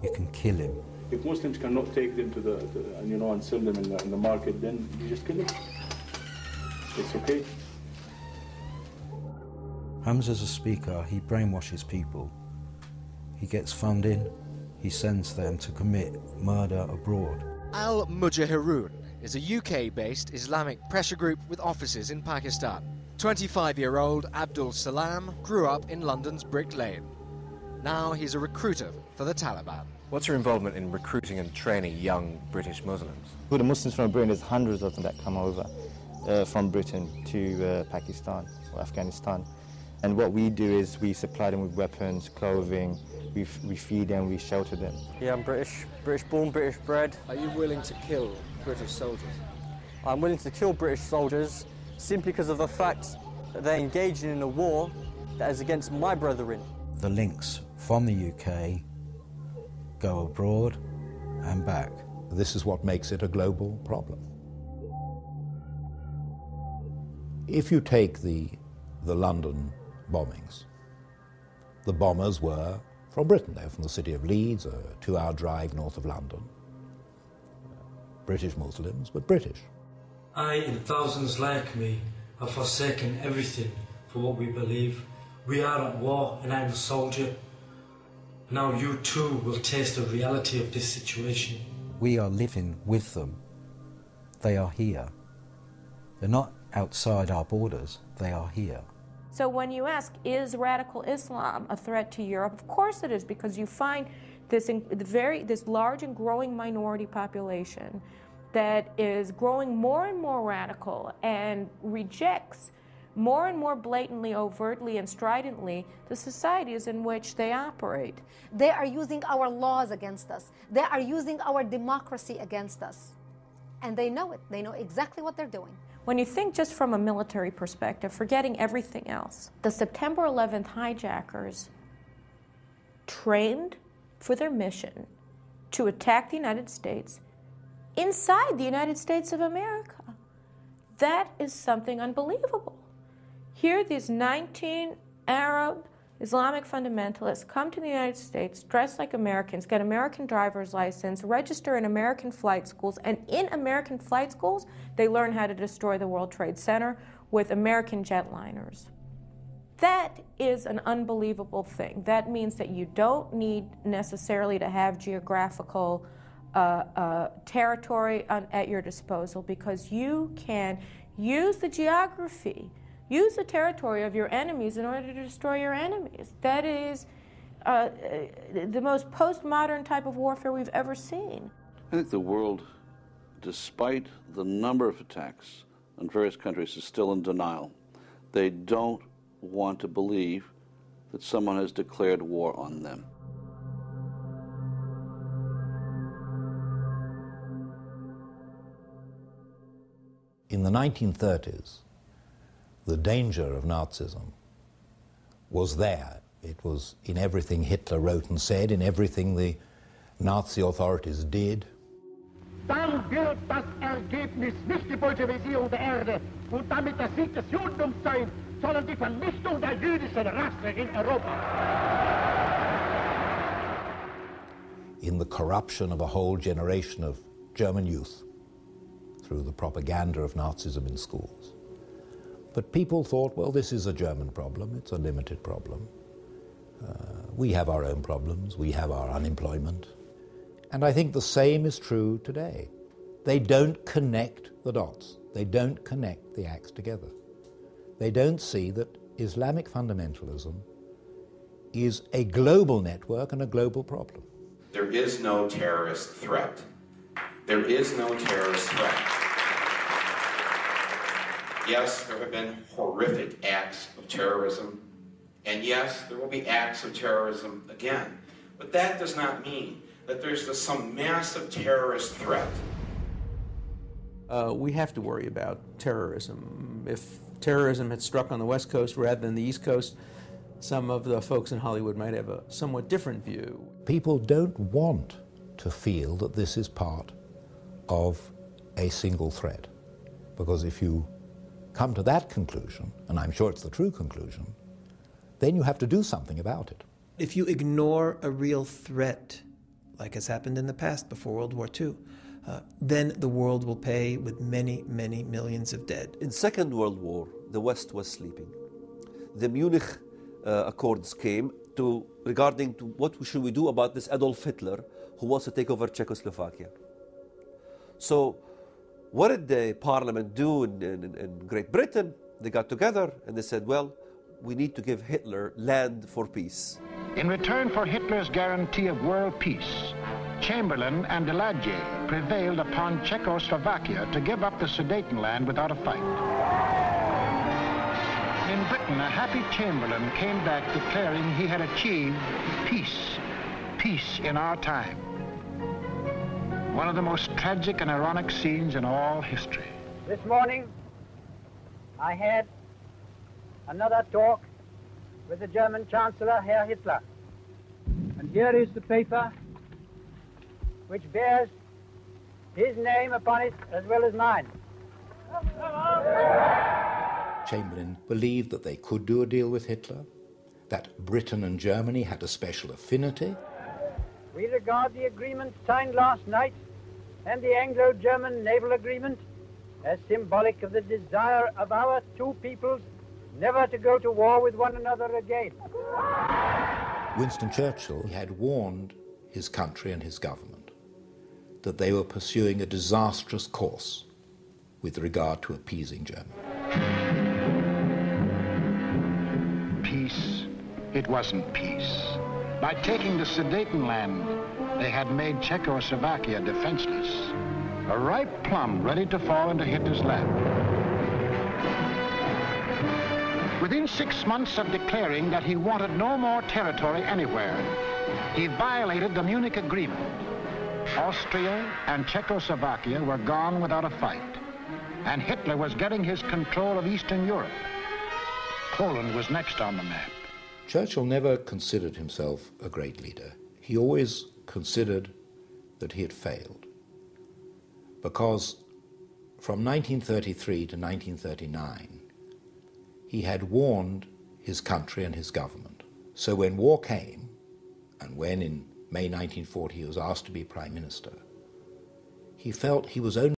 you can kill him. If Muslims cannot take them to and sell them in the market, then you just kill them. It's okay. Hamza's a speaker, he brainwashes people. He gets funding, he sends them to commit murder abroad. Al-Mujahirun is a UK-based Islamic pressure group with offices in Pakistan. 25-year-old Abdul Salam grew up in London's Brick Lane. Now he's a recruiter for the Taliban. What's your involvement in recruiting and training young British Muslims? For the Muslims from Britain, there's hundreds of them that come over from Britain to Pakistan or Afghanistan. And what we do is we supply them with weapons, clothing, we feed them, we shelter them. Yeah, I'm British born, British bred. Are you willing to kill British soldiers? I'm willing to kill British soldiers simply because of the fact that they're engaging in a war that is against my brethren. The links from the UK go abroad and back. This is what makes it a global problem. If you take the London bombings, the bombers were from Britain. They were from the city of Leeds, a 2-hour drive north of London. British Muslims, but British. I and thousands like me have forsaken everything for what we believe. We are at war and I'm a soldier. Now you too will taste the reality of this situation. We are living with them. They are here. They're not outside our borders, they are here. So when you ask, is radical Islam a threat to Europe? Of course it is, because you find this large and growing minority population that is growing more and more radical and rejects more and more blatantly, overtly, and stridently the societies in which they operate. They are using our laws against us. They are using our democracy against us. And they know it. They know exactly what they're doing. When you think just from a military perspective, forgetting everything else, the September 11th hijackers trained for their mission to attack the United States inside the United States of America. That is something unbelievable. Here, these 19 Arab Islamic fundamentalists come to the United States, dress like Americans, get American driver's license, register in American flight schools, and in American flight schools, they learn how to destroy the World Trade Center with American jetliners. That is an unbelievable thing. That means that you don't need necessarily to have geographical territory at your disposal, because you can use the geography, use the territory of your enemies in order to destroy your enemies. That is the most postmodern type of warfare we've ever seen. I think the world, despite the number of attacks on various countries, is still in denial. They don't want to believe that someone has declared war on them. In the 1930s, the danger of Nazism was there. It was in everything Hitler wrote and said, in everything the Nazi authorities did. Dann wird das Ergebnis nicht die Bolschewisierung der Erde und damit der Sieg des Judentums sein, sondern die Vernichtung der jüdischen Rasse in Europa. In the corruption of a whole generation of German youth through the propaganda of Nazism in schools. But people thought, well, this is a German problem, it's a limited problem. We have our own problems, we have our unemployment. And I think the same is true today. They don't connect the dots. They don't connect the acts together. They don't see that Islamic fundamentalism is a global network and a global problem. There is no terrorist threat. There is no terrorist threat. Yes, there have been horrific acts of terrorism, and yes, there will be acts of terrorism again. But that does not mean that there's some massive terrorist threat. We have to worry about terrorism. If terrorism had struck on the West Coast rather than the East Coast, some of the folks in Hollywood might have a somewhat different view. People don't want to feel that this is part of a single threat, because if you come to that conclusion, and I'm sure it's the true conclusion, then you have to do something about it. If you ignore a real threat like has happened in the past before World War II, then the world will pay with many, many millions of dead. In Second World War, the West was sleeping. The Munich Accords came regarding what should we do about this Adolf Hitler who wants to take over Czechoslovakia. So what did the parliament do in Great Britain? They got together and they said, well, we need to give Hitler land for peace. In return for Hitler's guarantee of world peace, Chamberlain and Daladier prevailed upon Czechoslovakia to give up the Sudetenland without a fight. In Britain, a happy Chamberlain came back declaring he had achieved peace, peace in our time. One of the most tragic and ironic scenes in all history. This morning, I had another talk with the German Chancellor, Herr Hitler. And here is the paper which bears his name upon it as well as mine. Chamberlain believed that they could do a deal with Hitler, that Britain and Germany had a special affinity. We regard the agreement signed last night and the Anglo-German naval agreement as symbolic of the desire of our two peoples never to go to war with one another again. Winston Churchill had warned his country and his government that they were pursuing a disastrous course with regard to appeasing Germany. Peace, it wasn't peace. By taking the Sudetenland, they had made Czechoslovakia defenseless, a ripe plum ready to fall into Hitler's lap. Within 6 months of declaring that he wanted no more territory anywhere, he violated the Munich Agreement. Austria and Czechoslovakia were gone without a fight, and Hitler was getting his control of Eastern Europe. Poland was next on the map. Churchill never considered himself a great leader. He always considered that he had failed, because from 1933 to 1939, he had warned his country and his government. So when war came, and when in May 1940 he was asked to be Prime Minister, he felt he was only